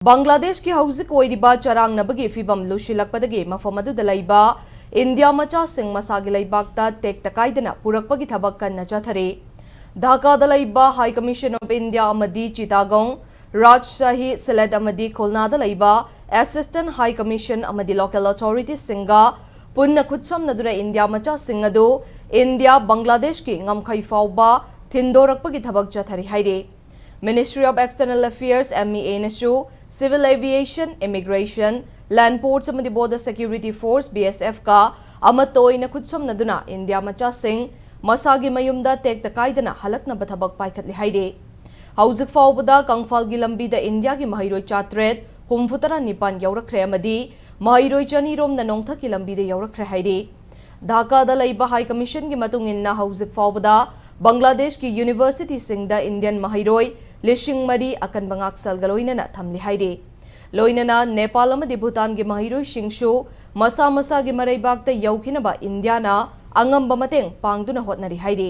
बांग्लादेश की हौजिक ओइरिबा चरांगनबगी फिबम लुशिलकपदगी मफम अदुदा लैबा इंडिया मचा सिंह मसागी लैबाकता टेक्ता कायदना पुरकपगी थबक कन्ना चथरे ढाकादा लैबा हाई कमीशन ऑफ इंडिया अमदी चिटागोंग राजशाही सिलेट अमदी खुलनादा लैबा असिस्टेंट हाई कमीशन अमदी लोकल अथॉरिटी सिंगा पुन्ना खुत्समनदुना इंडिया मचा सिंह अदु इंडिया बांग्लादेश की ngमखै फाउबा थिंदोरकपगी थबक चथरे हाइरे Ministry of External Affairs MEA नसु Civil Aviation, Immigration, Land Ports and Border Security Force BSF का अमतोइना खुत्समनदुना इंडिया मचा सिंह मसागी मयुमदा टेक्ता कायदना हलकनबा थबक पाइखतले हाइरे हौजिक फाउबदा कंगफालगी लंबीदा इंडिया की महिरोय चात्रेत हुमफुतरा निपान यौरखरे अमदी महिरोय चनीरोमना नोंगथकी लंबीदा यौरखरे हाइरे ढाकादा लैबा हाई कमीशन की मतुंगिन्ना हौजिक फाउबदा बांग्लादेश की यूनिवर्सिटी सिंगदा इंडियन महिरोय लिशिंग मरी अकन बंगाक सलगलोइना थमली हाइरे लोइना नेपाल अमदी भूटान की महिरोय सिंगसु मसा मसा की मरैबाकता यौखिनबा इंडियाना अंगंबा मतेंग पांगदुना होतनरी हाइरे